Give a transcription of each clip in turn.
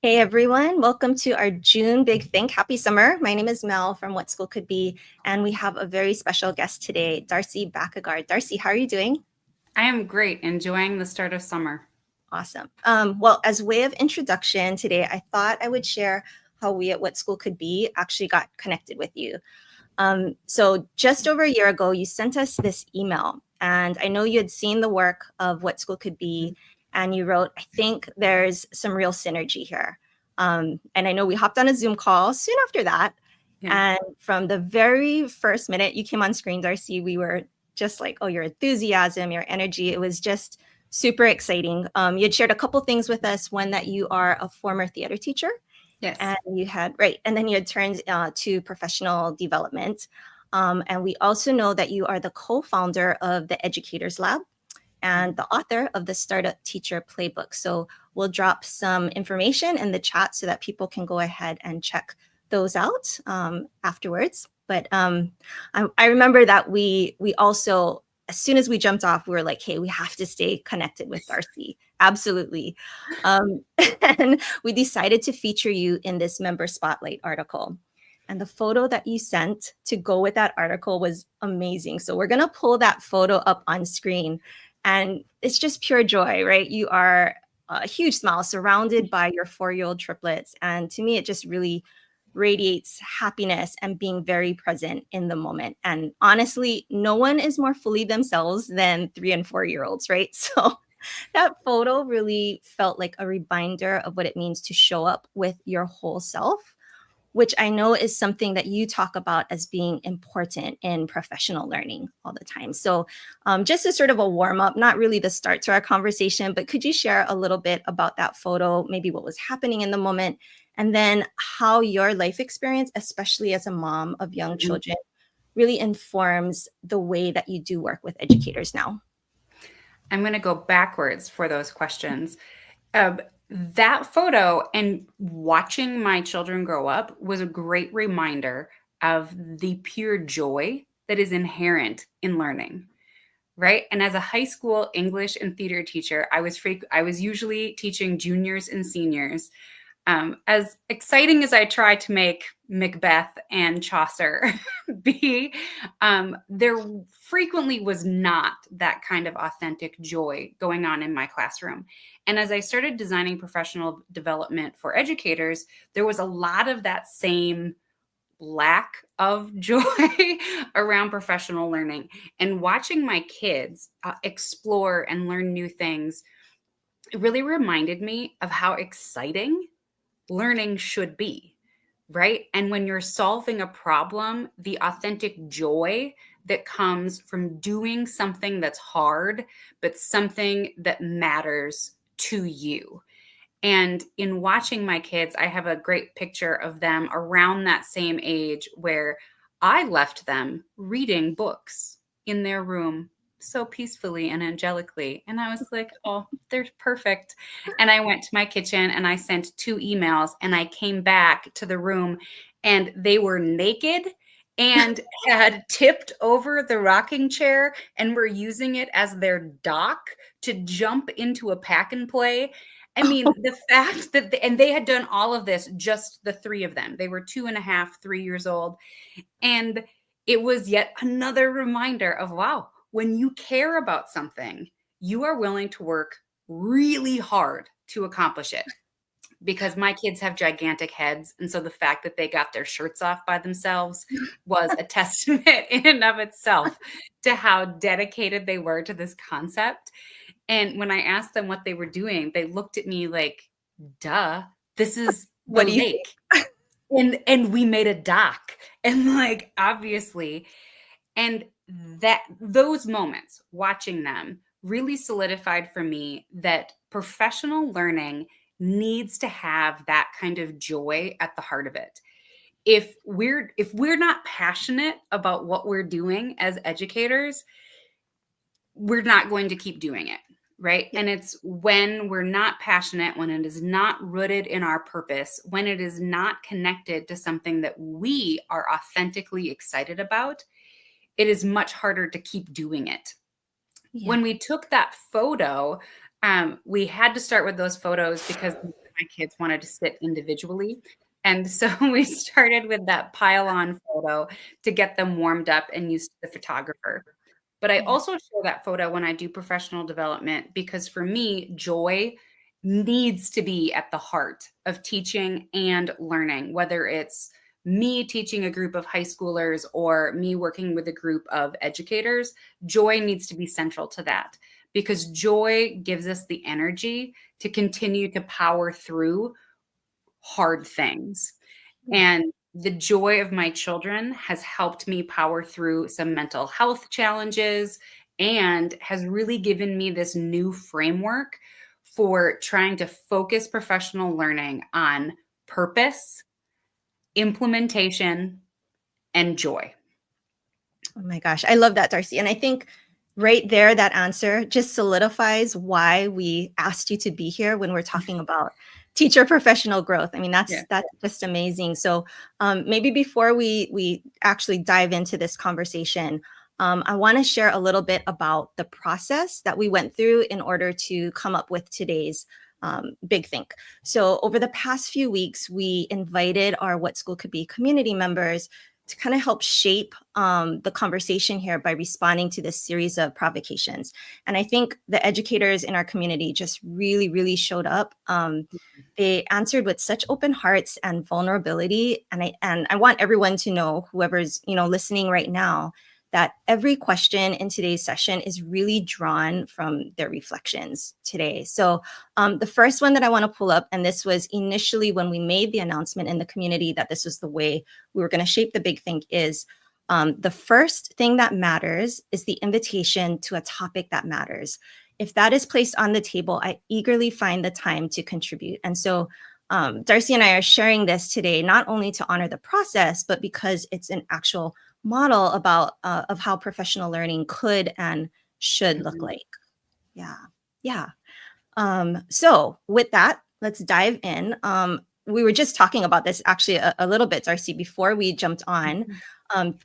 Hey everyone, welcome to our June Big Think. Happy summer. My name is Mel from What School Could Be, and we have a very special guest today, Darcy Bakkegard. Darcy, how are you doing? I am great, enjoying the start of summer. Awesome. Well, as way of introduction today, I thought I would share how we at What School Could Be actually got connected with you. So just over a year ago, you sent us this email, and I know you had seen the work of What School Could Be, and you wrote, I think there's some real synergy here. And I know we hopped on a Zoom call soon after that. Yeah. And from the very first minute you came on screen, Darcy, we were just like, oh, your enthusiasm, your energy. It was just super exciting. You had shared a couple things with us. One, that you are a former theater teacher, Yes. and you had and then you had turned to professional development, and we also know that you are the co-founder of the Educators Lab and the author of the Startup Teacher Playbook. So we'll drop some information in the chat so that people can go ahead and check those out afterwards. But I remember that we also, as soon as we jumped off, we were like, hey, we have to stay connected with Darcy. Absolutely. And we decided to feature you in this member spotlight article. And the photo that you sent to go with that article was amazing. So we're going to pull that photo up on screen. And it's just pure joy, right? You are a huge smile surrounded by your 4-year-old triplets. And to me, it just really radiates happiness and being very present in the moment. And honestly, no one is more fully themselves than 3 and 4-year-olds, right? So that photo really felt like a reminder of what it means to show up with your whole self, which I know is something that you talk about as being important in professional learning all the time. So just as sort of a warm up, not really the start to our conversation, but could you share a little bit about that photo, maybe what was happening in the moment, and then how your life experience, especially as a mom of young children, really informs the way that you do work with educators now? I'm going to go backwards for those questions. That photo and watching my children grow up was a great reminder of the pure joy that is inherent in learning. Right. And as a high school English and theater teacher, I was usually teaching juniors and seniors. As exciting as I try to make Macbeth and Chaucer be, there frequently was not that kind of authentic joy going on in my classroom. And as I started designing professional development for educators, there was a lot of that same lack of joy around professional learning. And watching my kids explore and learn new things, it really reminded me of how exciting learning should be, right? And when you're solving a problem, the authentic joy that comes from doing something that's hard, but something that matters to you. And in watching my kids, I have a great picture of them around that same age where I left them reading books in their room so peacefully and angelically. And I was like, oh, they're perfect. And I went to my kitchen and I sent 2 emails and I came back to the room and they were naked and had tipped over the rocking chair and were using it as their dock to jump into a pack and play. I mean, the fact that, and they had done all of this, just the 3 of them. They were 2.5, 3 years old. And it was yet another reminder of, wow, when you care about something, you are willing to work really hard to accomplish it. Because my kids have gigantic heads. And so the fact that they got their shirts off by themselves was a testament in and of itself to how dedicated they were to this concept. And when I asked them what they were doing, they looked at me like, duh, this is the What do you lake. And we made a dock. And like, obviously, and that those moments, watching them, really solidified for me that professional learning needs to have that kind of joy at the heart of it. If we're not passionate about what we're doing as educators, we're not going to keep doing it, right? Yeah. And it's when we're not passionate, when it is not rooted in our purpose, when it is not connected to something that we are authentically excited about, it is much harder to keep doing it. Yeah. When we took that photo, we had to start with those photos because my kids wanted to sit individually. And so we started with that pile-on photo to get them warmed up and used to the photographer. But I Yeah. also show that photo when I do professional development because for me, joy needs to be at the heart of teaching and learning, whether it's me teaching a group of high schoolers or me working with a group of educators. Joy needs to be central to that because joy gives us the energy to continue to power through hard things. Yeah. And the joy of my children has helped me power through some mental health challenges and has really given me this new framework for trying to focus professional learning on purpose, implementation, and joy. Oh my gosh, I love that, Darcy. And I think right there, that answer just solidifies why we asked you to be here when we're talking about teacher professional growth. I mean, Yeah. that's just amazing. So maybe before we actually dive into this conversation, I want to share a little bit about the process that we went through in order to come up with today's Big Think. So over the past few weeks, we invited our What School Could Be community members to kind of help shape the conversation here by responding to this series of provocations. And I think the educators in our community just really, really showed up. They answered with such open hearts and vulnerability. And I want everyone to know, whoever's listening right now, that every question in today's session is really drawn from their reflections today. So the first one that I want to pull up, and this was initially when we made the announcement in the community that this was the way we were going to shape the Big Think, is the first thing that matters is the invitation to a topic that matters. If that is placed on the table, I eagerly find the time to contribute. And so Darcy and I are sharing this today, not only to honor the process, but because it's an actual model about of how professional learning could and should look like. Yeah. Yeah. So with that, let's dive in. We were just talking about this actually a little bit, Darcy, before we jumped on.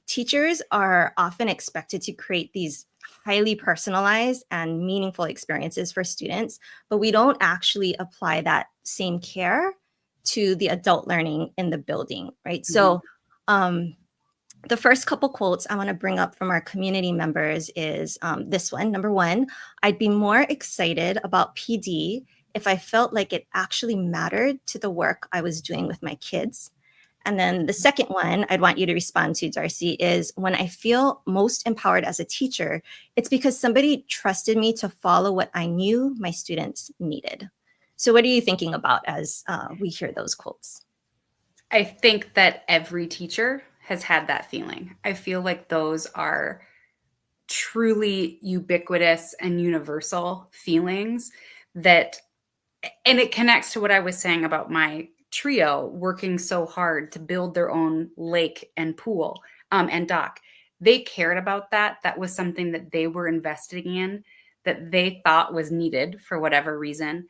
Teachers are often expected to create these highly personalized and meaningful experiences for students, but we don't actually apply that same care to the adult learning in the building, right? So the first couple quotes I want to bring up from our community members is this one. Number one, I'd be more excited about PD if I felt like it actually mattered to the work I was doing with my kids. And then the second one I'd want you to respond to, Darcy, is when I feel most empowered as a teacher, it's because somebody trusted me to follow what I knew my students needed. So what are you thinking about as we hear those quotes? I think that every teacher has had that feeling. I feel like those are truly ubiquitous and universal feelings that, and it connects to what I was saying about my trio working so hard to build their own lake and pool and dock. They cared about that. That was something that they were investing in, that they thought was needed for whatever reason.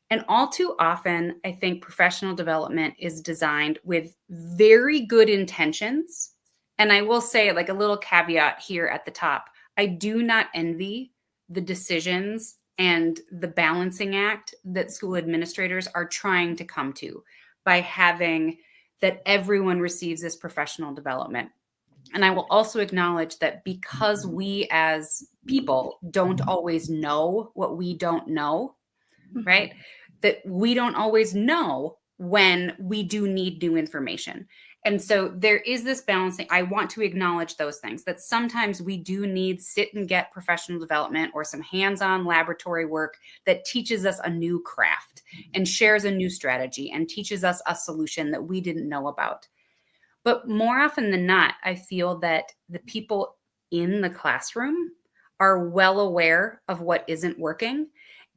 And all too often, I think professional development is designed with very good intentions. And I will say, like a little caveat here at the top, I do not envy the decisions and the balancing act that school administrators are trying to come to by having that everyone receives this professional development. And I will also acknowledge that because we as people don't always know what we don't know, right? That we don't always know when we do need new information. And so there is this balancing. I want to acknowledge those things, that sometimes we do need sit and get professional development or some hands-on laboratory work that teaches us a new craft and shares a new strategy and teaches us a solution that we didn't know about. But more often than not, I feel that the people in the classroom are well aware of what isn't working.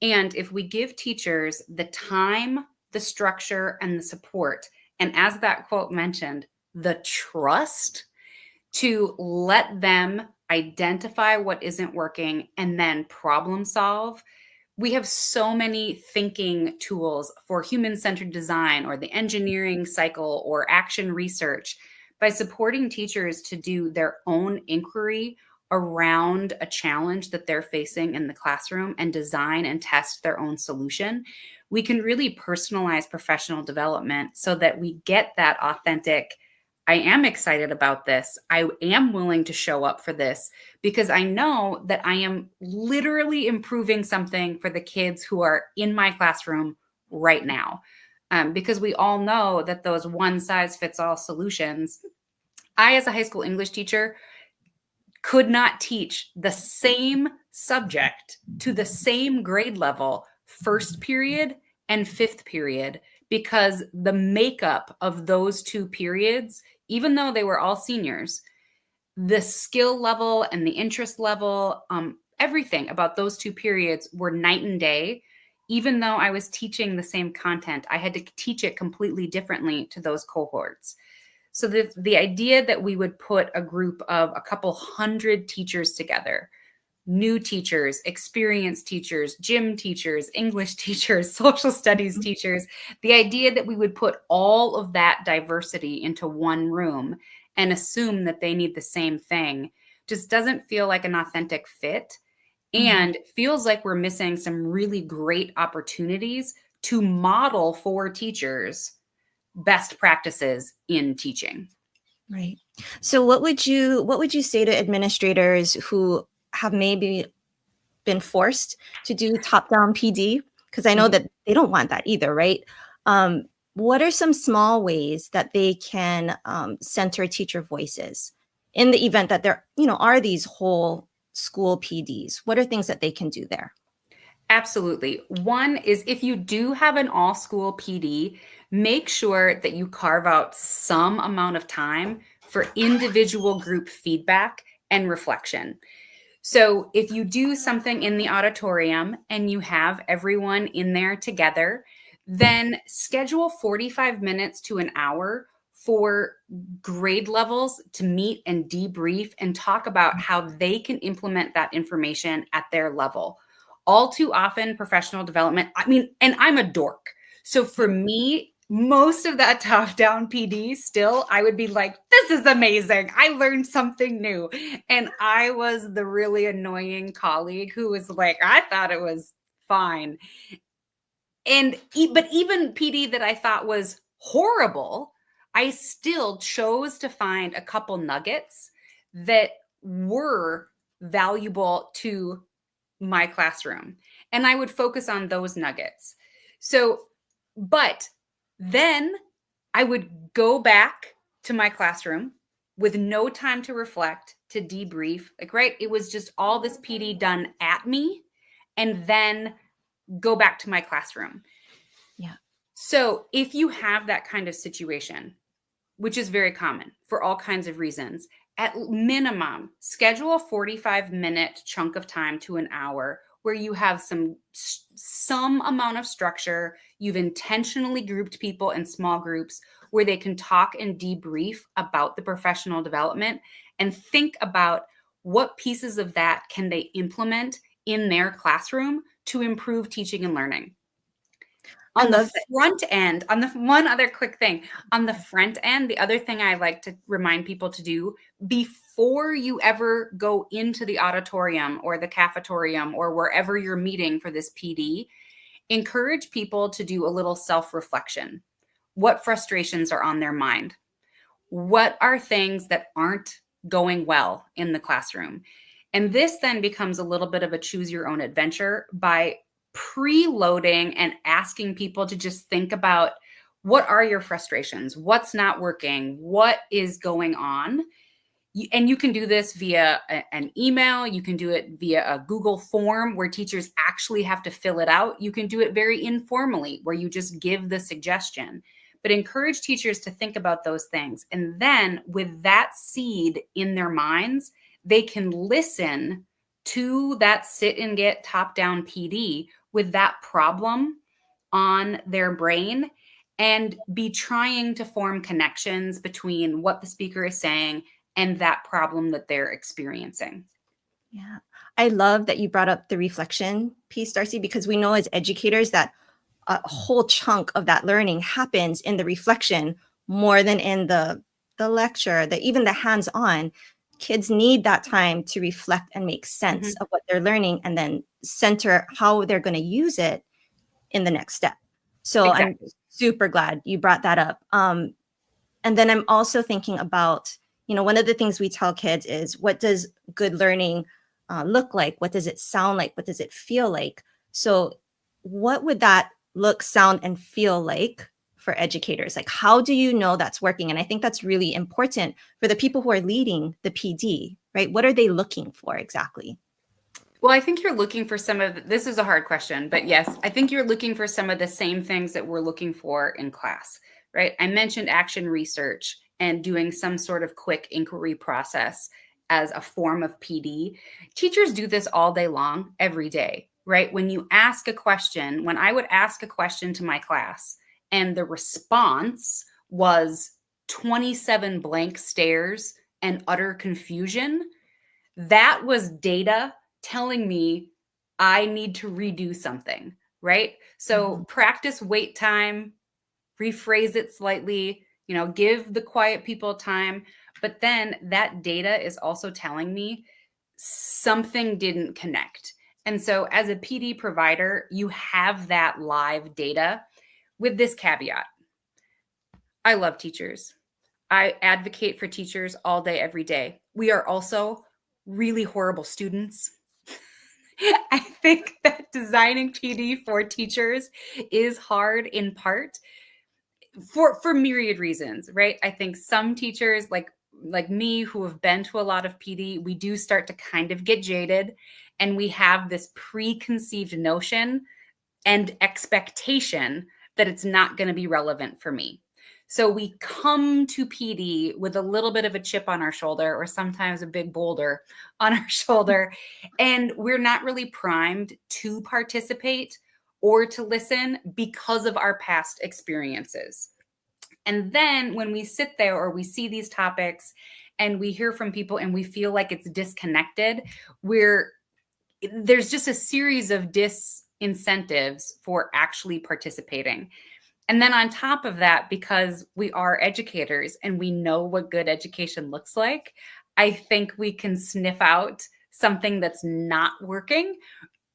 And if we give teachers the time, the structure, and the support, and as that quote mentioned, the trust to let them identify what isn't working and then problem solve. We have so many thinking tools for human-centered design or the engineering cycle or action research. By supporting teachers to do their own inquiry around a challenge that they're facing in the classroom and design and test their own solution, we can really personalize professional development so that we get that authentic, I am excited about this. I am willing to show up for this because I know that I am literally improving something for the kids who are in my classroom right now. Because we all know that those one size fits all solutions. I, as a high school English teacher, could not teach the same subject to the same grade level first period and fifth period because the makeup of those two periods, even though they were all seniors, the skill level and the interest level, everything about those two periods were night and day. Even though I was teaching the same content, I had to teach it completely differently to those cohorts. So the idea that we would put a group of a couple hundred teachers together, new teachers, experienced teachers, gym teachers, English teachers, social studies teachers, the idea that we would put all of that diversity into one room and assume that they need the same thing just doesn't feel like an authentic fit, and feels like we're missing some really great opportunities to model for teachers best practices in teaching. Right. So what would you say to administrators who have maybe been forced to do top-down PD? Because I know that they don't want that either, right? What are some small ways that they can center teacher voices in the event that there, are these whole school PDs? What are things that they can do there? Absolutely. One is, if you do have an all school PD, make sure that you carve out some amount of time for individual group feedback and reflection. So if you do something in the auditorium and you have everyone in there together, then schedule 45 minutes to an hour for grade levels to meet and debrief and talk about how they can implement that information at their level. All too often, professional development, and I'm a dork. So for me, most of that top-down PD still, I would be like, this is amazing. I learned something new. And I was the really annoying colleague who was like, I thought it was fine. But even PD that I thought was horrible, I still chose to find a couple nuggets that were valuable to my classroom. And I would focus on those nuggets. But then I would go back to my classroom with no time to reflect, to debrief. Right? It was just all this PD done at me, and then go back to my classroom. Yeah. So if you have that kind of situation, which is very common for all kinds of reasons, at minimum, schedule a 45-minute chunk of time to an hour where you have some amount of structure. You've intentionally grouped people in small groups where they can talk and debrief about the professional development, and think about what pieces of that can they implement in their classroom to improve teaching and learning. On the front end, one other quick thing, on the front end, the other thing I like to remind people to do before you ever go into the auditorium or the cafetorium or wherever you're meeting for this PD, encourage people to do a little self-reflection. What frustrations are on their mind? What are things that aren't going well in the classroom? And this then becomes a little bit of a choose your own adventure by preloading and asking people to just think about, what are your frustrations? What's not working? What is going on? And you can do this via an email. You can do it via a Google form where teachers actually have to fill it out. You can do it very informally where you just give the suggestion. But encourage teachers to think about those things. And then with that seed in their minds, they can listen to that sit and get top-down PD with that problem on their brain and be trying to form connections between what the speaker is saying and that problem that they're experiencing. Yeah. I love that you brought up the reflection piece, Darcy, because we know as educators that a whole chunk of that learning happens in the reflection more than in the lecture, even the hands-on. kids need that time to reflect and make sense of what they're learning and then center how they're going to use it in the next step. So I'm Exactly. super glad you brought that up. And then I'm also thinking about, one of the things we tell kids is, what does good learning look like? What does it sound like? What does it feel like? So what would that look, sound, and feel like for educators? Like, how do you know that's working? And I think that's really important for the people who are leading the PD, right? What are they looking for exactly? Well, I think you're looking for this is a hard question, but yes, I think you're looking for some of the same things that we're looking for in class, right? I mentioned action research and doing some sort of quick inquiry process as a form of PD. Teachers do this all day long, every day, right? When you ask a question, when I would ask a question to my class and the response was 27 blank stares and utter confusion, that was data telling me I need to redo something, right? So practice wait time, rephrase it slightly, give the quiet people time. But then that data is also telling me something didn't connect. And so as a PD provider, you have that live data with this caveat. I love teachers. I advocate for teachers all day, every day. We are also really horrible students. I think that designing PD for teachers is hard in part for myriad reasons, right? I think some teachers like me who have been to a lot of PD, we do start to kind of get jaded and we have this preconceived notion and expectation that it's not going to be relevant for me. So we come to PD with a little bit of a chip on our shoulder or sometimes a big boulder on our shoulder, and we're not really primed to participate or to listen because of our past experiences. And then when we sit there or we see these topics and we hear from people and we feel like it's disconnected, there's just a series of disincentives for actually participating. And then on top of that, because we are educators and we know what good education looks like, I think we can sniff out something that's not working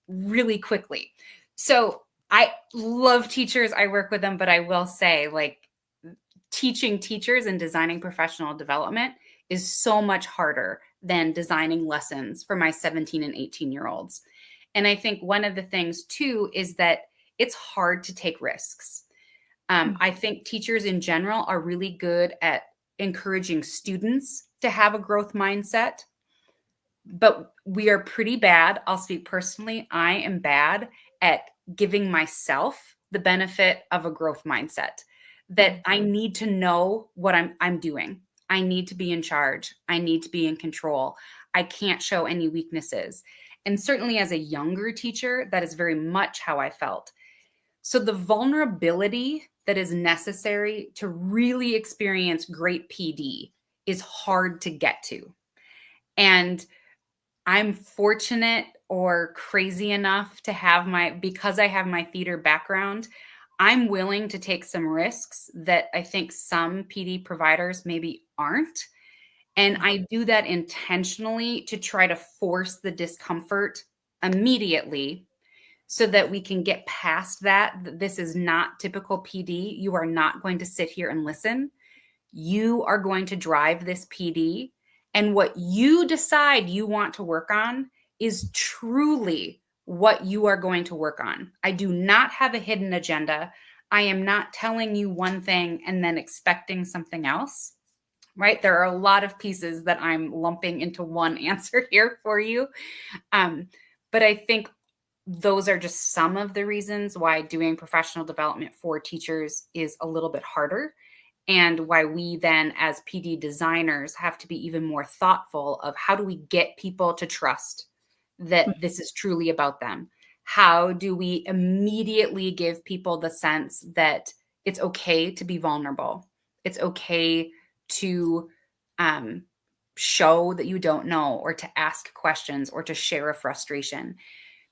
really quickly. So I love teachers. I work with them, but I will say, teaching teachers and designing professional development is so much harder than designing lessons for my 17 and 18-year-olds. And I think one of the things too is that it's hard to take risks. I think teachers in general are really good at encouraging students to have a growth mindset, but we are pretty bad. I'll speak personally. I am bad at giving myself the benefit of a growth mindset, that I need to know what I'm doing. I need to be in charge. I need to be in control. I can't show any weaknesses. And certainly as a younger teacher, that is very much how I felt. So the vulnerability that is necessary to really experience great PD is hard to get to. And I'm fortunate or crazy enough to have because I have my theater background, I'm willing to take some risks that I think some PD providers maybe aren't. And I do that intentionally to try to force the discomfort immediately so that we can get past that. This is not typical PD. You are not going to sit here and listen. You are going to drive this PD. And what you decide you want to work on is truly what you are going to work on. I do not have a hidden agenda. I am not telling you one thing and then expecting something else, right? There are a lot of pieces that I'm lumping into one answer here for you. But I think those are just some of the reasons why doing professional development for teachers is a little bit harder, and why we then as PD designers have to be even more thoughtful of how do we get people to trust that this is truly about them? How do we immediately give people the sense that it's okay to be vulnerable? It's okay to show that you don't know, or to ask questions, or to share a frustration.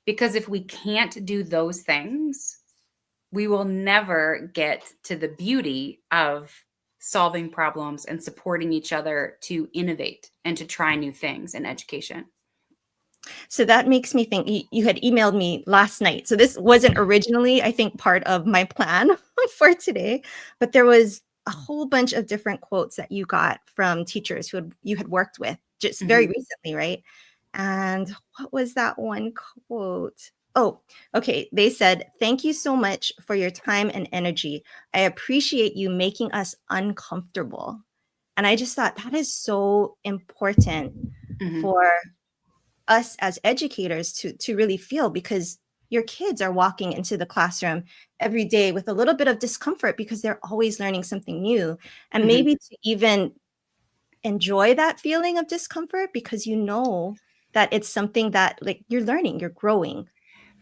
Because if we can't do those things, we will never get to the beauty of solving problems and supporting each other to innovate and to try new things in education. So that makes me think you had emailed me last night. So this wasn't originally, I think, part of my plan for today, but there was a whole bunch of different quotes that you got from teachers you had worked with just very Mhm. recently, right? And what was that one quote? Oh, okay. They said, "Thank you so much for your time and energy. I appreciate you making us uncomfortable." And I just thought that is so important Mhm. for us as educators to really feel, because your kids are walking into the classroom every day with a little bit of discomfort because they're always learning something new, and Mhm. maybe to even enjoy that feeling of discomfort because you know that it's something that, like, you're learning, you're growing,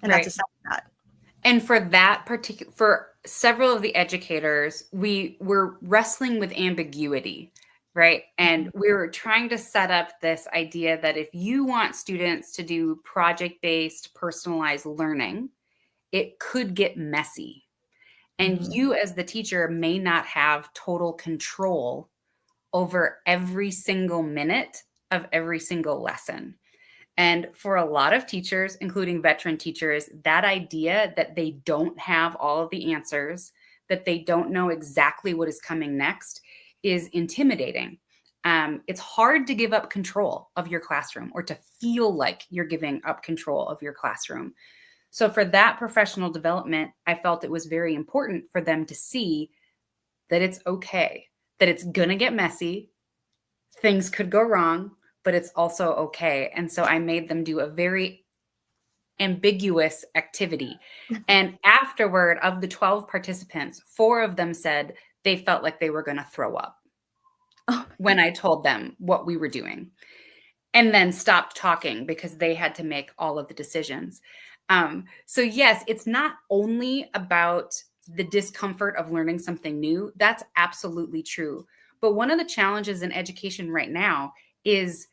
and that's a Right. sign of that. And for several of the educators, we were wrestling with ambiguity, right? And Mhm. we were trying to set up this idea that if you want students to do project-based, personalized learning, it could get messy. And Mhm. you, as the teacher, may not have total control over every single minute of every single lesson. And for a lot of teachers, including veteran teachers, that idea that they don't have all of the answers, that they don't know exactly what is coming next, is intimidating. It's hard to give up control of your classroom or to feel like you're giving up control of your classroom. So, for that professional development, I felt it was very important for them to see that it's okay, that it's going to get messy, things could go wrong, but it's also okay. And so I made them do a very ambiguous activity. And afterward, of the 12 participants, 4 of them said they felt like they were going to throw up Oh, when I told them what we were doing, and then stopped talking because they had to make all of the decisions. So, yes, it's not only about the discomfort of learning something new. That's absolutely true. But one of the challenges in education right now is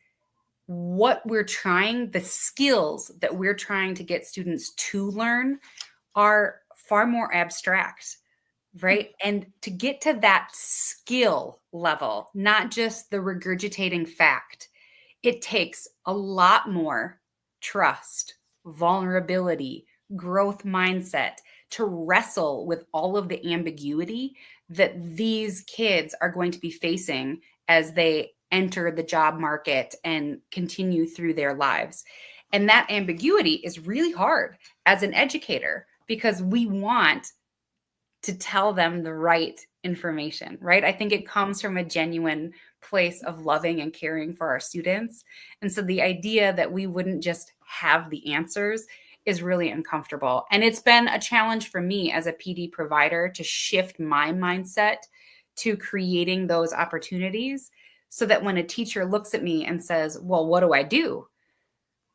the skills that we're trying to get students to learn are far more abstract, right? And to get to that skill level, not just the regurgitating fact, it takes a lot more trust, vulnerability, growth mindset to wrestle with all of the ambiguity that these kids are going to be facing as they enter the job market and continue through their lives. And that ambiguity is really hard as an educator because we want to tell them the right information, right? I think it comes from a genuine place of loving and caring for our students. And so the idea that we wouldn't just have the answers is really uncomfortable. And it's been a challenge for me as a PD provider to shift my mindset to creating those opportunities so that when a teacher looks at me and says, "Well, what do I do?"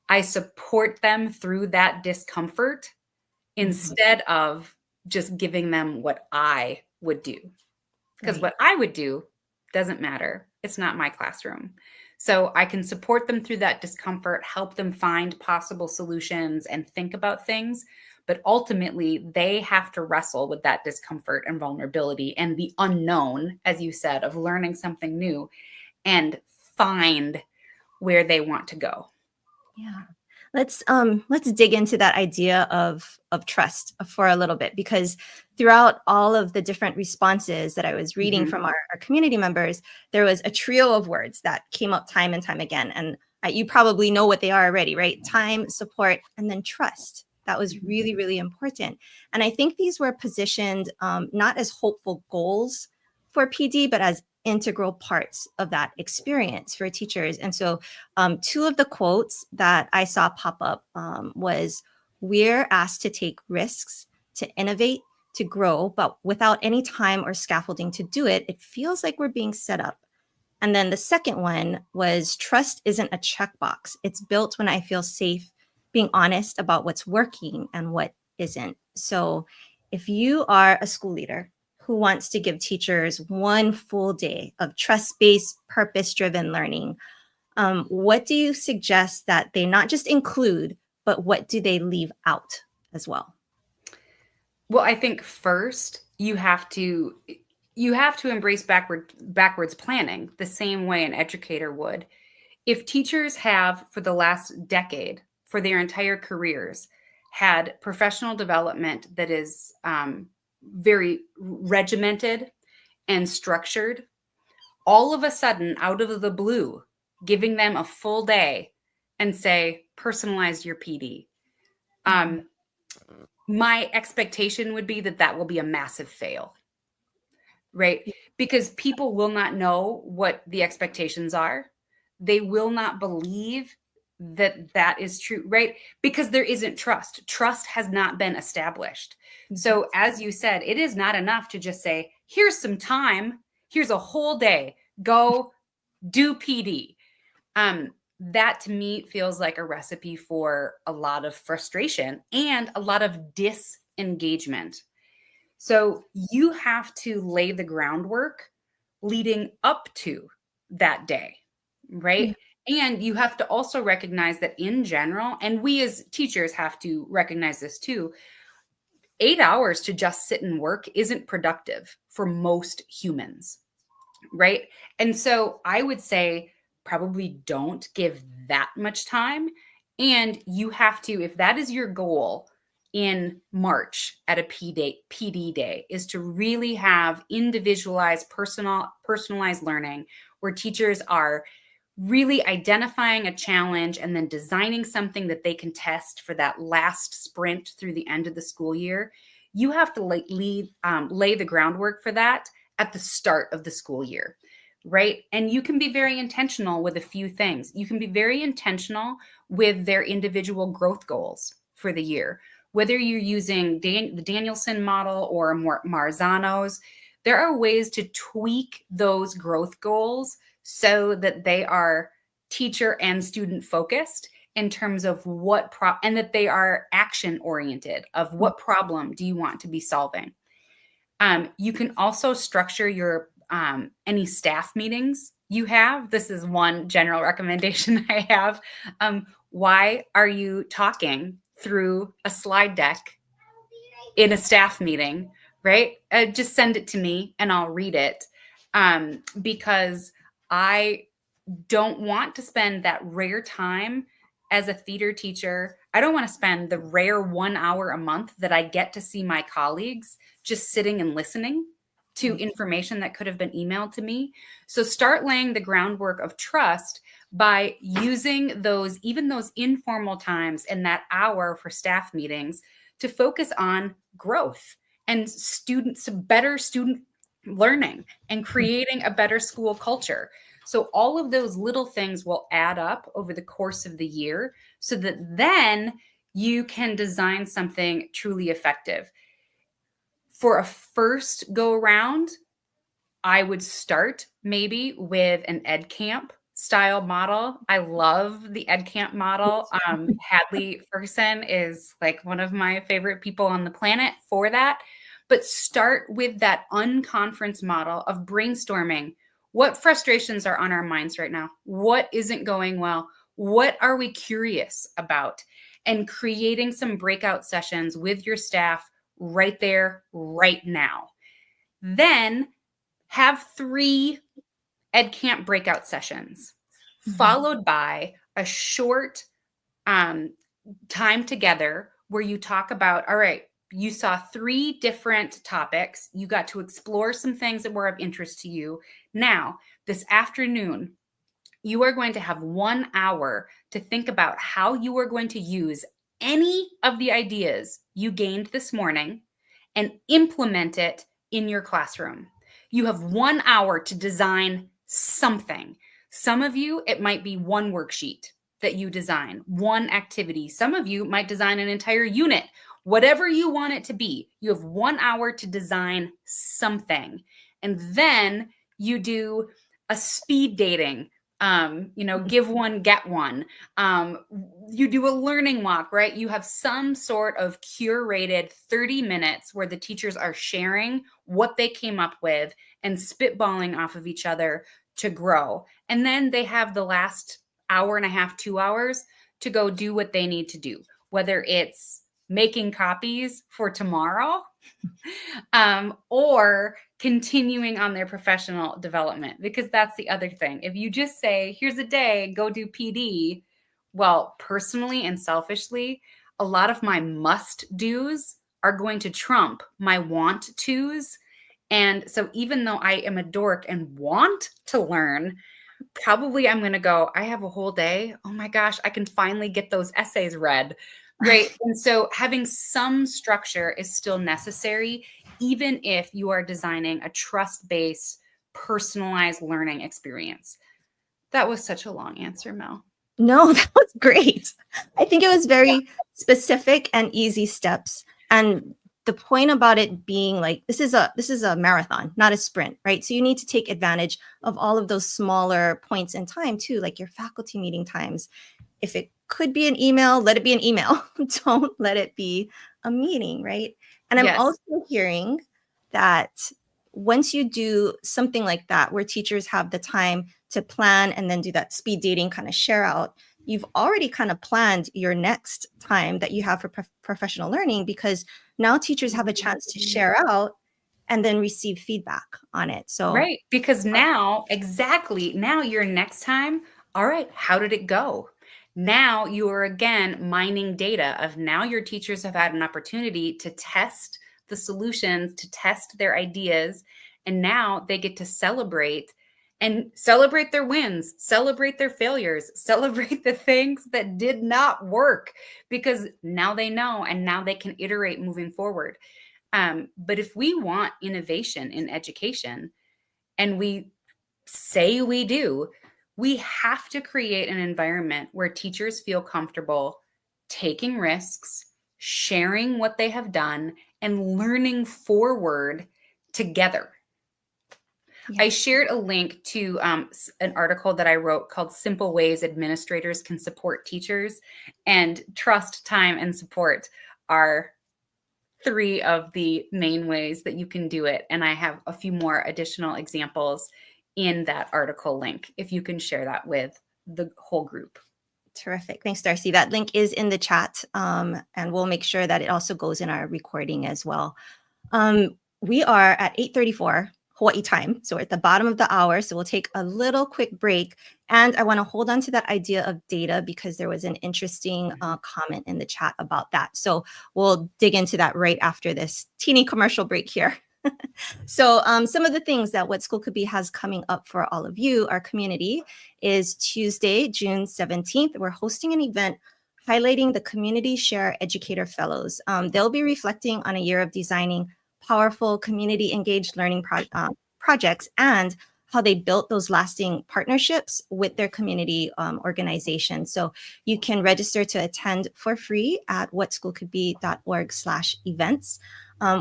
I support them through that discomfort mhm. instead of just giving them what I would do. Because Right. what I would do doesn't matter. It's not my classroom. So I can support them through that discomfort, help them find possible solutions and think about things. But ultimately, they have to wrestle with that discomfort and vulnerability and the unknown, as you said, of learning something new and find where they want to go. Yeah. Let's dig into that idea of trust for a little bit, because throughout all of the different responses that I was reading Mhm. from our community members, there was a trio of words that came up time and time again. And you probably know what they are already, right? Time, support, and then trust. That was really, really important. And I think these were positioned not as hopeful goals for PD, but as integral parts of that experience for teachers. And so two of the quotes that I saw pop up was, "We're asked to take risks, to innovate, to grow, but without any time or scaffolding to do it, it feels like we're being set up." And then the second one was, "Trust isn't a checkbox. It's built when I feel safe being honest about what's working and what isn't." So if you are a school leader who wants to give teachers one full day of trust based, purpose driven learning, what do you suggest that they not just include, but what do they leave out as well? Well, I think first you have to you have to embrace backwards planning the same way an educator would. If teachers have, for the last decade, for their entire careers, had professional development that is very regimented and structured, all of a sudden, out of the blue, giving them a full day and say, personalize your PD. My expectation would be that that will be a massive fail, right? Because people will not know what the expectations are. They will not believe that that is true, right? Because there isn't trust. Trust has not been established. So, as you said, it is not enough to just say, here's some time, here's a whole day, go do PD. That to me feels like a recipe for a lot of frustration and a lot of disengagement. So you have to lay the groundwork leading up to that day, right? Yeah. And you have to also recognize that in general, and we as teachers have to recognize this too, 8 hours to just sit and work isn't productive for most humans, right? And so I would say probably don't give that much time. And you have to, if that is your goal in March at a PD day, is to really have individualized, personalized learning where teachers are really identifying a challenge and then designing something that they can test for that last sprint through the end of the school year. You have to lay the groundwork for that at the start of the school year, right? And you can be very intentional with a few things. You can be very intentional with their individual growth goals for the year. Whether you're using the Danielson model or Marzano's, there are ways to tweak those growth goals so that they are teacher and student focused in terms of and that they are action oriented of what problem do you want to be solving. You can also structure your any staff meetings you have. This is one general recommendation I have. Why are you talking through a slide deck in a staff meeting, right? Just send it to me and I'll read it, because I don't want to spend that rare time as a theater teacher. I don't want to spend the rare 1 hour a month that I get to see my colleagues just sitting and listening to information that could have been emailed to me. So start laying the groundwork of trust by using even those informal times and that hour for staff meetings to focus on growth and better student learning and creating a better school culture. So all of those little things will add up over the course of the year so that then you can design something truly effective. For a first go around, I would start maybe with an ed camp style model. I love the ed camp model. Hadley Ferguson is like one of my favorite people on the planet for that. But start with that unconference model of brainstorming. What frustrations are on our minds right now? What isn't going well? What are we curious about? And creating some breakout sessions with your staff right there, right now. Then have 3 ed camp breakout sessions, followed by a short time together where you talk about, all right, you saw 3 different topics. You got to explore some things that were of interest to you. Now, this afternoon, you are going to have 1 hour to think about how you are going to use any of the ideas you gained this morning and implement it in your classroom. You have 1 hour to design something. Some of you, it might be one worksheet that you design, one activity. Some of you might design an entire unit. Whatever you want it to be, you have 1 hour to design something. And then you do a speed dating, give one, get one. You do a learning walk, right? You have some sort of curated 30 minutes where the teachers are sharing what they came up with and spitballing off of each other to grow. And then they have the last hour and a half, 2 hours to go do what they need to do, whether it's making copies for tomorrow, or continuing on their professional development. Because that's the other thing. If you just say, here's a day, go do PD, well, personally and selfishly, a lot of my must do's are going to trump my want to's. And so even though I am a dork and want to learn, probably I'm going to go, I have a whole day. Oh my gosh, I can finally get those essays read. Right. And so having some structure is still necessary, even if you are designing a trust-based, personalized learning experience. That was such a long answer, Mel. No, that was great. I think it was very specific and easy steps. And the point about it being like, this is a marathon, not a sprint, right? So you need to take advantage of all of those smaller points in time too, like your faculty meeting times. If it could be an email, let it be an email. Don't let it be a meeting, right? And I'm also hearing that once you do something like that, where teachers have the time to plan and then do that speed dating kind of share out, you've already kind of planned your next time that you have for professional learning, because now teachers have a chance to share out and then receive feedback on it. So right, because now, exactly, now your next time, all right, how did it go? Now you are again mining data of now your teachers have had an opportunity to test the solutions, to test their ideas, and now they get to celebrate their wins, celebrate their failures, celebrate the things that did not work, because now they know and now they can iterate moving forward. But if we want innovation in education, and we say we do, we have to create an environment where teachers feel comfortable taking risks, sharing what they have done, and learning forward together. I shared a link to an article that I wrote called Simple Ways Administrators Can Support Teachers. And trust, time, and support are 3 of the main ways that you can do it. And I have a few more additional examples in that article link, if you can share that with the whole group. Terrific. Thanks, Darcy. That link is in the chat, and we'll make sure that it also goes in our recording as well. We are at 8:34 Hawaii time, so we're at the bottom of the hour, so we'll take a little quick break. And I want to hold on to that idea of data, because there was an interesting comment in the chat about that. So we'll dig into that right after this teeny commercial break here. So some of the things that What School Could Be has coming up for all of you, our community, is Tuesday, June 17th. We're hosting an event highlighting the Community Share Educator Fellows. They'll be reflecting on a year of designing powerful community engaged learning projects and how they built those lasting partnerships with their community organizations. So you can register to attend for free at whatschoolcouldbe.org/events.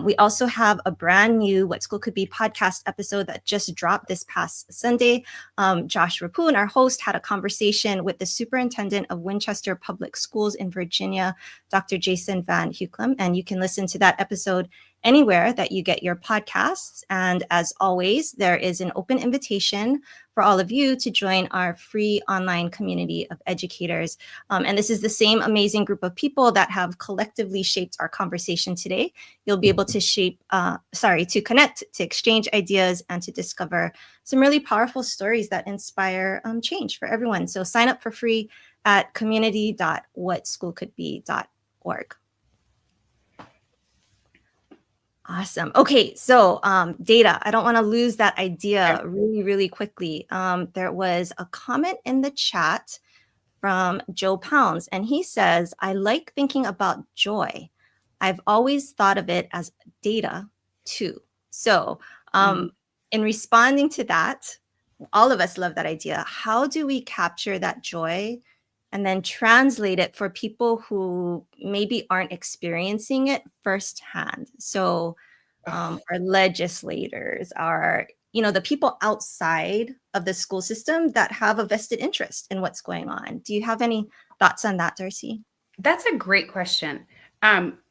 We also have a brand new What School Could Be podcast episode that just dropped this past Sunday. Josh Rapoon, our host, had a conversation with the superintendent of Winchester Public Schools in Virginia, Dr. Jason Van Hucklem, and you can listen to that episode anywhere that you get your podcasts. And as always, there is an open invitation for all of you to join our free online community of educators. And this is the same amazing group of people that have collectively shaped our conversation today. You'll be able to to connect, to exchange ideas, and to discover some really powerful stories that inspire change for everyone. So sign up for free at community.whatschoolcouldbe.org. Awesome. Okay, so data. I don't want to lose that idea really, really quickly. There was a comment in the chat from Joe Pounds, and he says, I like thinking about joy. I've always thought of it as data too. So in responding to that, all of us love that idea. How do we capture that joy and then translate it for people who maybe aren't experiencing it firsthand? So our legislators, the people outside of the school system that have a vested interest in what's going on. Do you have any thoughts on that, Darcy? That's a great question.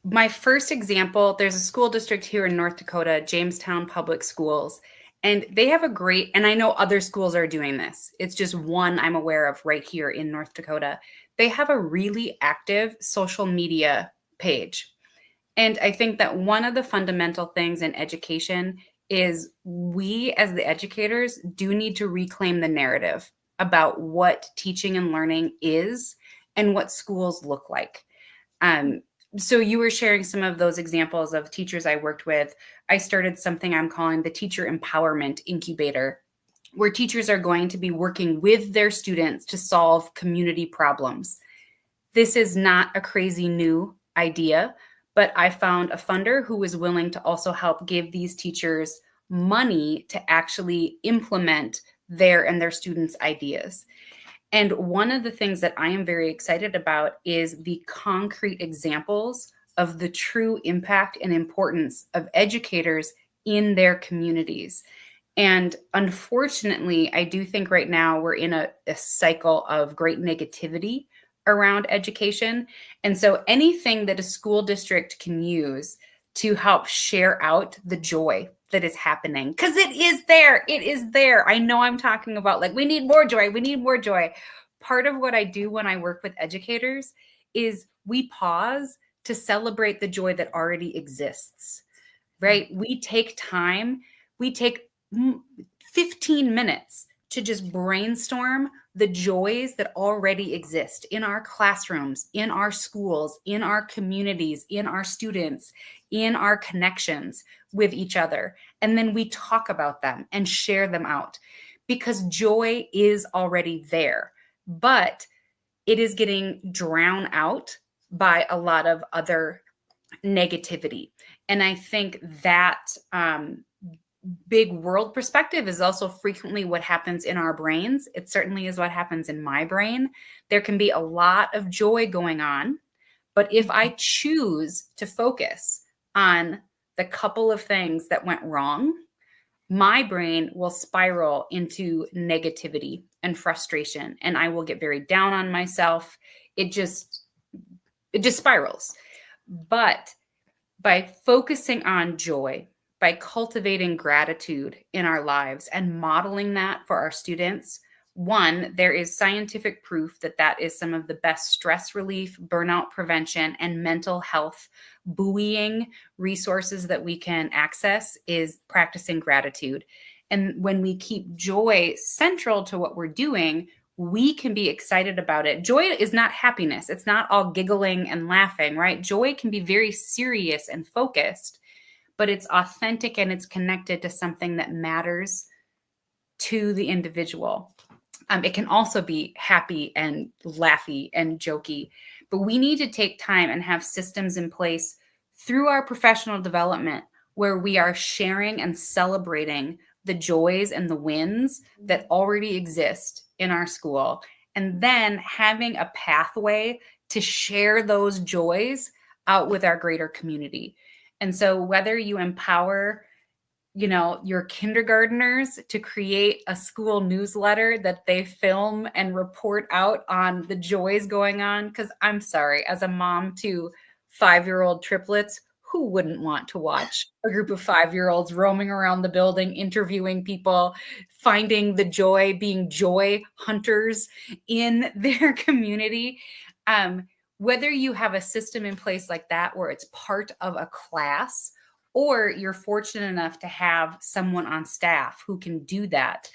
My first example, there's a school district here in North Dakota, Jamestown Public Schools, and they have and I know other schools are doing this. It's just one I'm aware of right here in North Dakota. They have a really active social media page. And I think that one of the fundamental things in education is we, as the educators, do need to reclaim the narrative about what teaching and learning is and what schools look like. Um, so you were sharing some of those examples of teachers I worked with. I started something I'm calling the Teacher Empowerment Incubator, where teachers are going to be working with their students to solve community problems. This is not a crazy new idea, but I found a funder who was willing to also help give these teachers money to actually implement their and their students' ideas. And one of the things that I am very excited about is the concrete examples of the true impact and importance of educators in their communities. And unfortunately, I do think right now we're in a cycle of great negativity around education. And so anything that a school district can use to help share out the joy that is happening, because it is there. It is there. I know I'm talking about like, we need more joy. We need more joy. Part of what I do when I work with educators is we pause to celebrate the joy that already exists, right? We take time. We take 15 minutes to just brainstorm the joys that already exist in our classrooms, in our schools, in our communities, in our students, in our connections with each other. And then we talk about them and share them out because joy is already there, but it is getting drowned out by a lot of other negativity. And I think that big world perspective is also frequently what happens in our brains. It certainly is what happens in my brain. There can be a lot of joy going on, but if I choose to focus on the couple of things that went wrong, my brain will spiral into negativity and frustration, and I will get very down on myself. It just spirals. But by focusing on joy, by cultivating gratitude in our lives and modeling that for our students, one, there is scientific proof that that is some of the best stress relief, burnout prevention, and mental health buoying resources that we can access is practicing gratitude. And when we keep joy central to what we're doing, we can be excited about it. Joy is not happiness. It's not all giggling and laughing, right? Joy can be very serious and focused, but it's authentic and it's connected to something that matters to the individual. It can also be happy and laughy and jokey, but we need to take time and have systems in place through our professional development where we are sharing and celebrating the joys and the wins that already exist in our school, and then having a pathway to share those joys out with our greater community. And so whether you empower your kindergartners to create a school newsletter that they film and report out on the joys going on. Because I'm sorry, as a mom to 5-year-old triplets, who wouldn't want to watch a group of 5-year-olds roaming around the building, interviewing people, finding the joy, being joy hunters in their community? Whether you have a system in place like that, where it's part of a class, or you're fortunate enough to have someone on staff who can do that,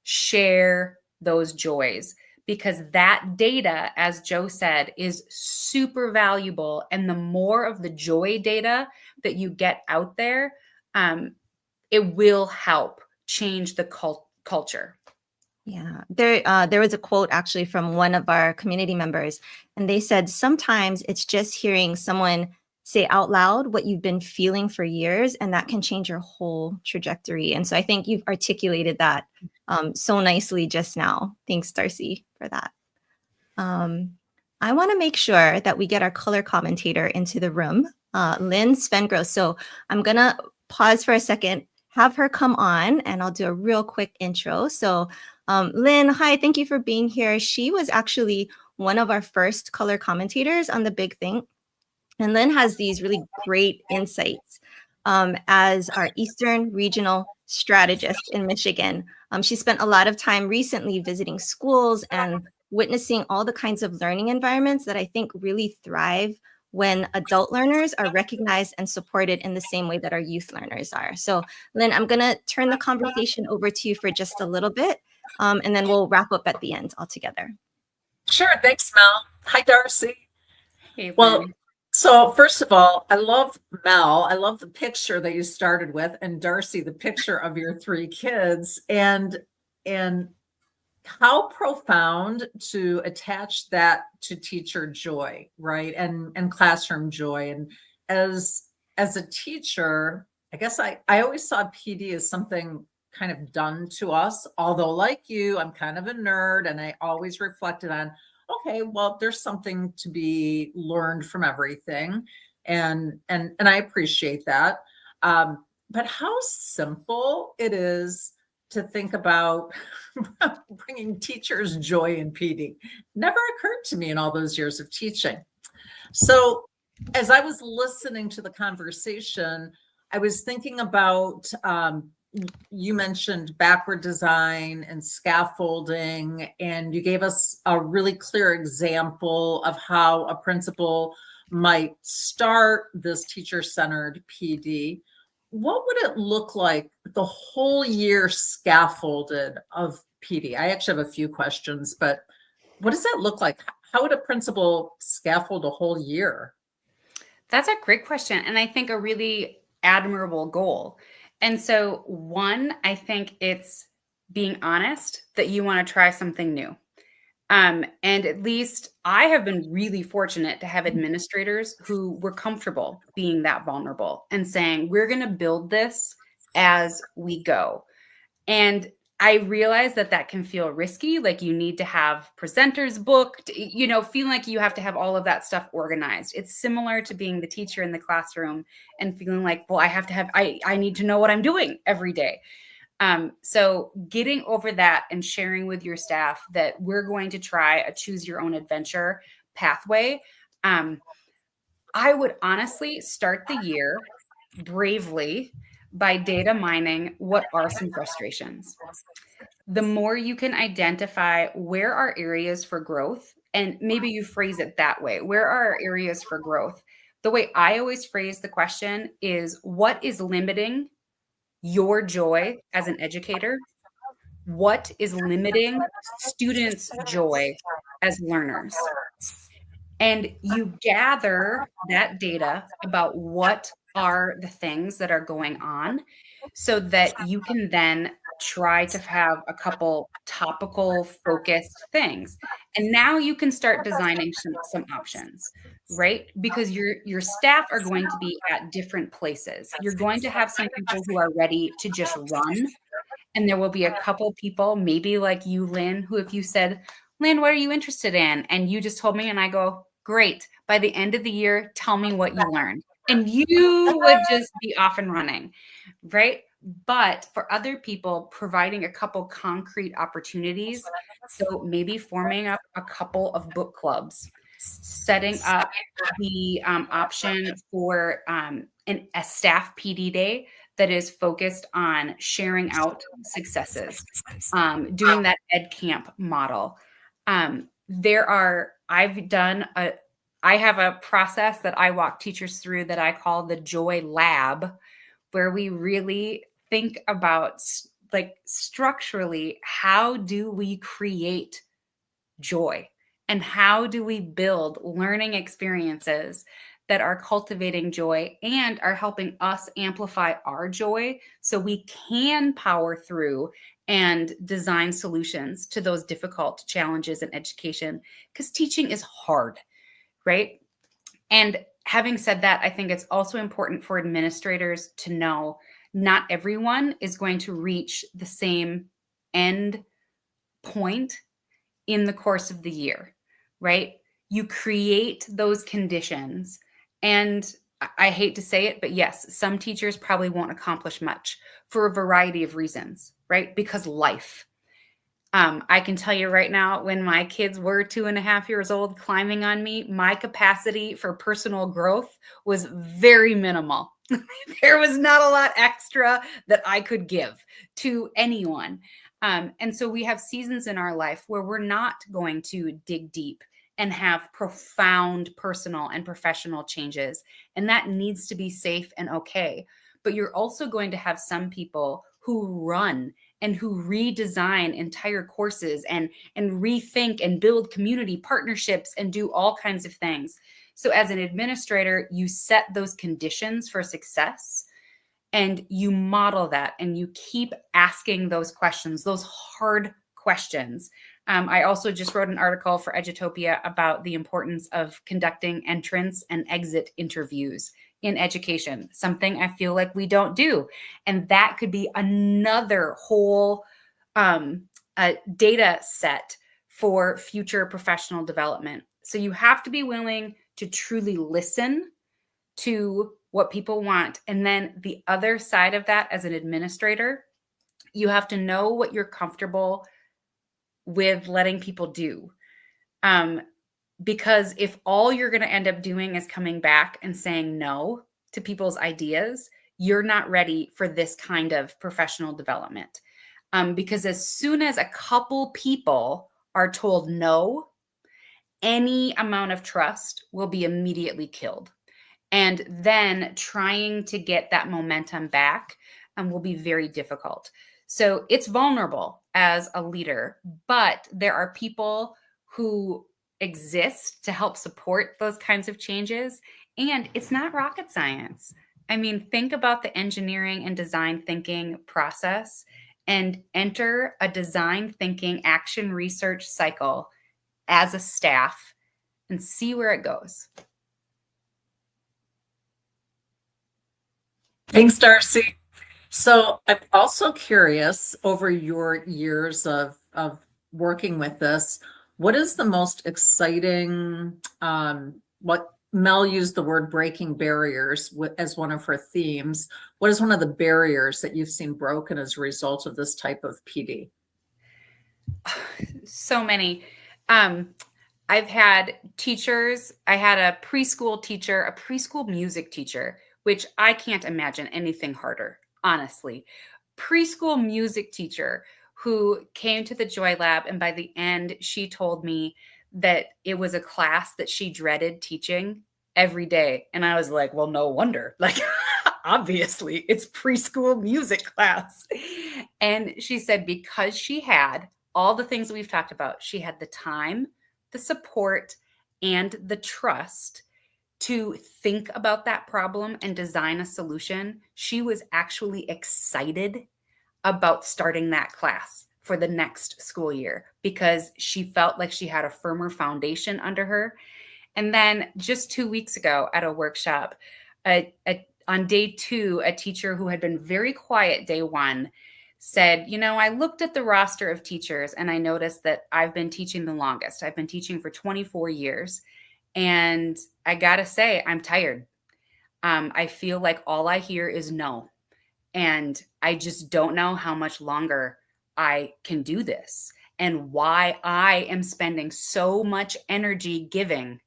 share those joys, because that data, as Joe said, is super valuable. And the more of the joy data that you get out there, it will help change the culture. Yeah, there was a quote actually from one of our community members, and they said sometimes it's just hearing someone say out loud what you've been feeling for years, and that can change your whole trajectory. And so I think you've articulated that so nicely just now. Thanks, Darcy, for that. I want to make sure that we get our color commentator into the room, Lynn Svengros. So I'm going to pause for a second, have her come on, and I'll do a real quick intro. So Lynn, hi, thank you for being here. She was actually one of our first color commentators on The Big Thing. And Lynn has these really great insights as our Eastern Regional Strategist in Michigan. She spent a lot of time recently visiting schools and witnessing all the kinds of learning environments that I think really thrive when adult learners are recognized and supported in the same way that our youth learners are. So, Lynn, I'm going to turn the conversation over to you for just a little bit, and then we'll wrap up at the end altogether. Sure. Thanks, Mel. Hi, Darcy. Hey, Well, Lynn. so first of all, I love Mel. I love the picture that you started with, and Darcy, the picture of your three kids, and how profound to attach that to teacher joy, right? And classroom joy. And as a teacher, I guess I always saw PD as something kind of done to us. Although, like you, I'm kind of a nerd, and I always reflected on, okay, well, there's something to be learned from everything, and I appreciate that. But how simple it is to think about bringing teachers joy in PD never occurred to me in all those years of teaching. So as I was listening to the conversation, I was thinking about, you mentioned backward design and scaffolding, and you gave us a really clear example of how a principal might start this teacher-centered PD. What would it look like the whole year scaffolded of PD? I actually have a few questions, but what does that look like? How would a principal scaffold a whole year? That's a great question, and I think a really admirable goal. And so, one, I think it's being honest that you want to try something new. And at least I have been really fortunate to have administrators who were comfortable being that vulnerable and saying, we're going to build this as we go. And I realize that that can feel risky. Like you need to have presenters booked, feeling like you have to have all of that stuff organized. It's similar to being the teacher in the classroom and feeling like, well, I need to know what I'm doing every day. So getting over that and sharing with your staff that we're going to try a choose your own adventure pathway. I would honestly start the year bravely by data mining what are some frustrations. The more you can identify where are areas for growth, and maybe you phrase it that way, where are our areas for growth? The way I always phrase the question is, what is limiting your joy as an educator? What is limiting students' joy as learners? And you gather that data about what are the things that are going on so that you can then try to have a couple topical focused things. And now you can start designing some options, right? Because your staff are going to be at different places. You're going to have some people who are ready to just run. And there will be a couple people, maybe like you, Lynn, who if you said, Lynn, what are you interested in? And you just told me, and I go, great. By the end of the year, tell me what you learned. And you would just be off and running, right? But for other people, providing a couple concrete opportunities. So maybe forming up a couple of book clubs, setting up the option for a staff PD day that is focused on sharing out successes, doing that ed camp model. I have a process that I walk teachers through that I call the Joy Lab, where we really think about like structurally, how do we create joy and how do we build learning experiences that are cultivating joy and are helping us amplify our joy so we can power through and design solutions to those difficult challenges in education, because teaching is hard, right? And having said that, I think it's also important for administrators to know not everyone is going to reach the same end point in the course of the year, right? You create those conditions. And I hate to say it, but yes, some teachers probably won't accomplish much for a variety of reasons, right? Because life. I can tell you right now, when my kids were 2.5 years old climbing on me, my capacity for personal growth was very minimal. There was not a lot extra that I could give to anyone. And so we have seasons in our life where we're not going to dig deep and have profound personal and professional changes. And that needs to be safe and okay. But you're also going to have some people who run and who redesign entire courses and rethink and build community partnerships and do all kinds of things. So as an administrator, you set those conditions for success and you model that and you keep asking those questions, those hard questions. I also just wrote an article for Edutopia about the importance of conducting entrance and exit interviews in education, something I feel like we don't do. And that could be another whole data set for future professional development. So you have to be willing to truly listen to what people want. And then the other side of that, as an administrator, you have to know what you're comfortable with letting people do. Because if all you're going to end up doing is coming back and saying no to people's ideas, you're not ready for this kind of professional development. Because as soon as a couple people are told no, any amount of trust will be immediately killed. And then trying to get that momentum back will be very difficult. So it's vulnerable as a leader, but there are people who exist to help support those kinds of changes. And it's not rocket science. I mean, think about the engineering and design thinking process and enter a design thinking action research cycle as a staff and see where it goes. Thanks, Darcy. So I'm also curious, over your years of working with this, what is the most exciting, what Mel used the word breaking barriers as one of her themes. What is one of the barriers that you've seen broken as a result of this type of PD? So many. I've had teachers. I had a preschool teacher, a preschool music teacher, which I can't imagine anything harder, honestly. Preschool music teacher who came to the Joy Lab, and by the end, she told me that it was a class that she dreaded teaching every day. And I was like, well, no wonder. Like, obviously, it's preschool music class. And she said, because she had all the things that we've talked about, she had the time, the support, and the trust to think about that problem and design a solution. She was actually excited about starting that class for the next school year because she felt like she had a firmer foundation under her. And then just 2 weeks ago at a workshop, on day 2, a teacher who had been very quiet day 1 said, you know, I looked at the roster of teachers and I noticed that I've been teaching the longest. I've been teaching for 24 years. And I got to say, I'm tired. I feel like all I hear is no. And I just don't know how much longer I can do this and why I am spending so much energy giving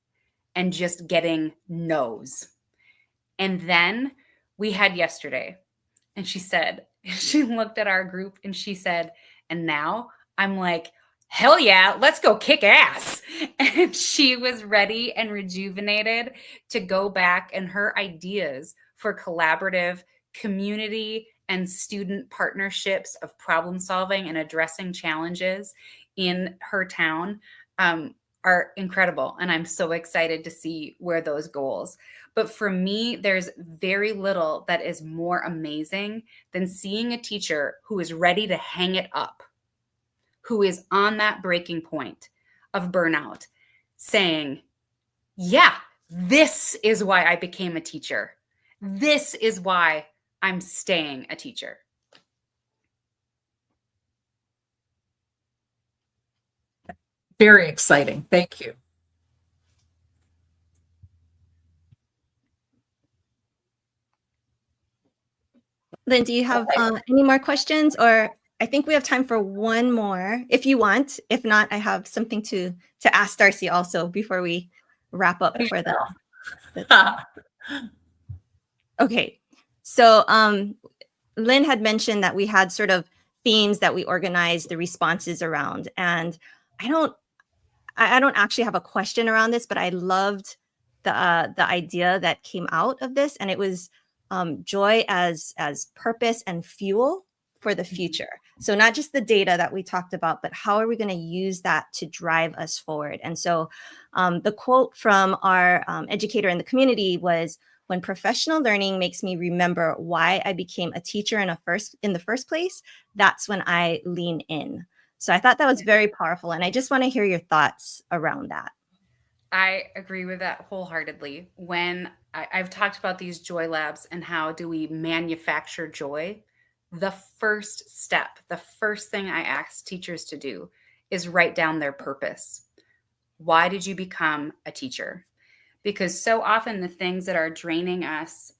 and just getting no's. And then we had yesterday, and she said, she looked at our group and she said, and now I'm like, hell yeah, let's go kick ass. And she was ready and rejuvenated to go back, and her ideas for collaborative community and student partnerships of problem solving and addressing challenges in her town are incredible. And I'm so excited to see where those goals. But for me, there's very little that is more amazing than seeing a teacher who is ready to hang it up, who is on that breaking point of burnout, saying, yeah, this is why I became a teacher. This is why I'm staying a teacher. Very exciting. Thank you. Lynn, do you have any more questions? Or I think we have time for one more if you want. If not, I have something to ask Darcy also before we wrap up for the Okay. So Lynn had mentioned that we had sort of themes that we organized the responses around. And I don't actually have a question around this, but I loved the idea that came out of this, and it was joy as purpose and fuel for the future. So not just the data that we talked about, but how are we going to use that to drive us forward? And so the quote from our educator in the community was, "When professional learning makes me remember why I became a teacher in the first place, that's when I lean in." So I thought that was very powerful. And I just want to hear your thoughts around that. I agree with that wholeheartedly. When I've talked about these joy labs and how do we manufacture joy, the first step, the first thing I ask teachers to do is write down their purpose. Why did you become a teacher? Because so often the things that are draining us,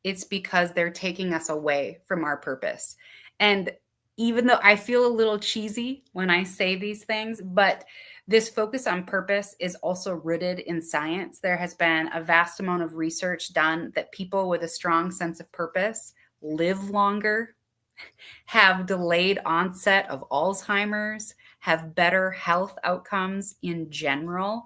it's because they're taking us away from our purpose. And even though I feel a little cheesy when I say these things, but this focus on purpose is also rooted in science. There has been a vast amount of research done that people with a strong sense of purpose live longer, have delayed onset of Alzheimer's, have better health outcomes in general.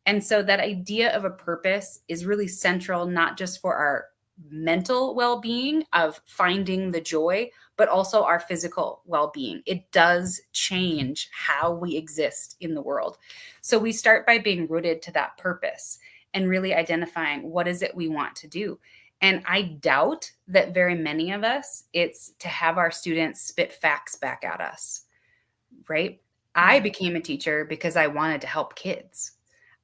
And so that idea of a purpose is really central, not just for our mental well-being of finding the joy, but also our physical well-being. It does change how we exist in the world. So we start by being rooted to that purpose and really identifying what is it we want to do. And I doubt that very many of us, it's to have our students spit facts back at us, right? I became a teacher because I wanted to help kids.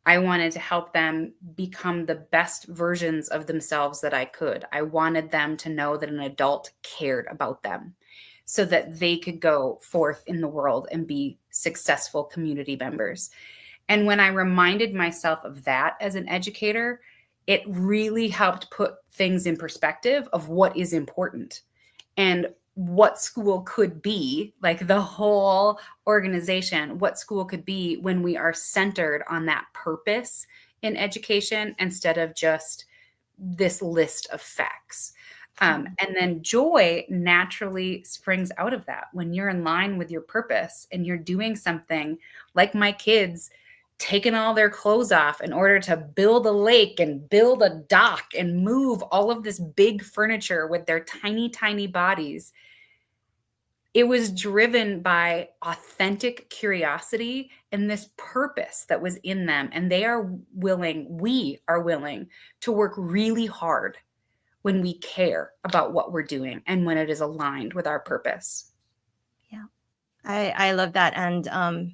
I wanted to help them become the best versions of themselves that I could. I wanted them to know that an adult cared about them so that they could go forth in the world and be successful community members. And when I reminded myself of that as an educator, it really helped put things in perspective of what is important and what school could be, like the whole organization, what school could be when we are centered on that purpose in education instead of just this list of facts. And then joy naturally springs out of that when you're in line with your purpose and you're doing something like my kids taking all their clothes off in order to build a lake and build a dock and move all of this big furniture with their tiny, tiny bodies. It was driven by authentic curiosity and this purpose that was in them. And we are willing to work really hard when we care about what we're doing and when it is aligned with our purpose. Yeah, I love that. And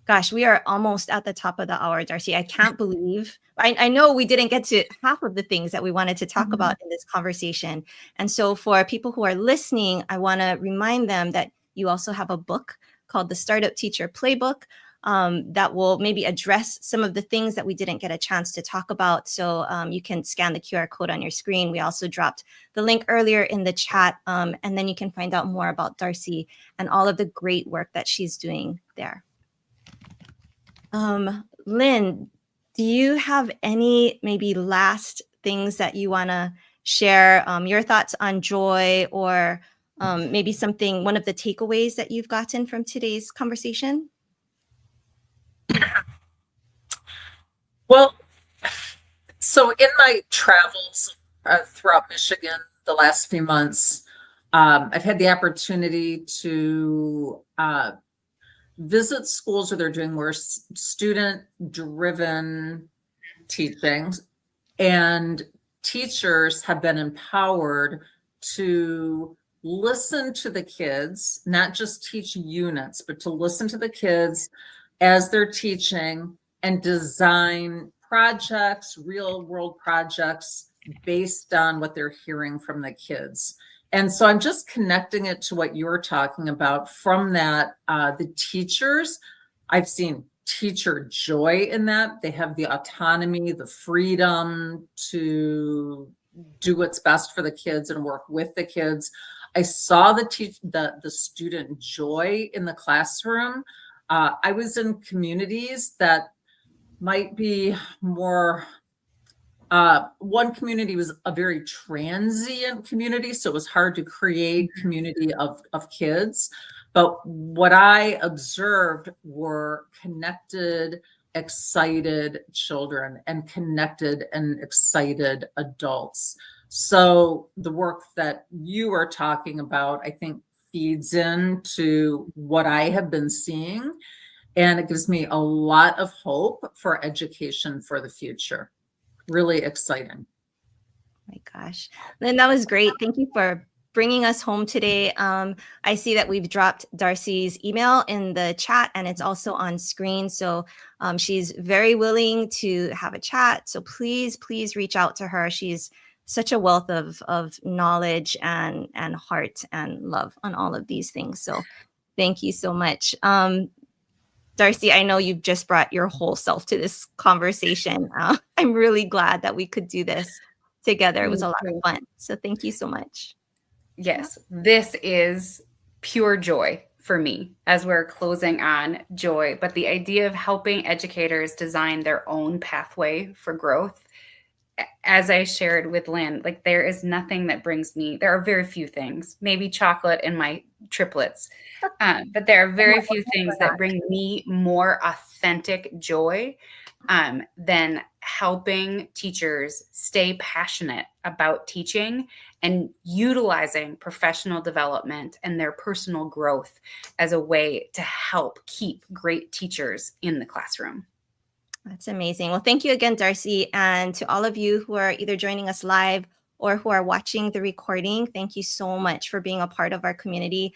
gosh, we are almost at the top of the hour, Darcy. I can't believe, I know we didn't get to half of the things that we wanted to talk about in this conversation. And so for people who are listening, I want to remind them that you also have a book called The Startup Teacher Playbook that will maybe address some of the things that we didn't get a chance to talk about. So you can scan the QR code on your screen. We also dropped the link earlier in the chat. And then you can find out more about Darcy and all of the great work that she's doing there. Lynn, do you have any maybe last things that you want to share, your thoughts on joy, or maybe something, one of the takeaways that you've gotten from today's conversation? Well, so in my travels throughout Michigan the last few months, I've had the opportunity to visit schools where they're doing more student-driven teaching, and teachers have been empowered to listen to the kids, not just teach units, but to listen to the kids as they're teaching and design projects, real world projects based on what they're hearing from the kids. And so I'm just connecting it to what you're talking about from that, the teachers, I've seen teacher joy in that. They have the autonomy, the freedom to do what's best for the kids and work with the kids. I saw the student joy in the classroom. I was in communities that might be more, one community was a very transient community, so it was hard to create community of kids. But what I observed were connected, excited children and connected and excited adults. So the work that you are talking about, I think, feeds into what I have been seeing. And it gives me a lot of hope for education for the future. Really exciting. My gosh. Then that was great. Thank you for bringing us home today. I see that we've dropped Darcy's email in the chat and it's also on screen. So she's very willing to have a chat. So please, please reach out to her. She's such a wealth of knowledge and heart and love on all of these things. So thank you so much. Darcy, I know you've just brought your whole self to this conversation. I'm really glad that we could do this together. It was a lot of fun. So thank you so much. Yes, this is pure joy for me as we're closing on joy. But the idea of helping educators design their own pathway for growth, as I shared with Lynn, like there is nothing that brings me, there are very few things, maybe chocolate and my triplets, but there are very few things that bring me more authentic joy than helping teachers stay passionate about teaching and utilizing professional development and their personal growth as a way to help keep great teachers in the classroom. That's amazing. Well, thank you again, Darcy. And to all of you who are either joining us live or who are watching the recording, thank you so much for being a part of our community.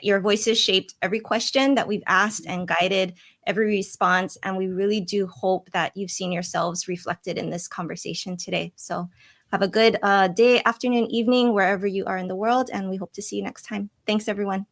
Your voices shaped every question that we've asked and guided every response. And we really do hope that you've seen yourselves reflected in this conversation today. So have a good day, afternoon, evening, wherever you are in the world. And we hope to see you next time. Thanks, everyone.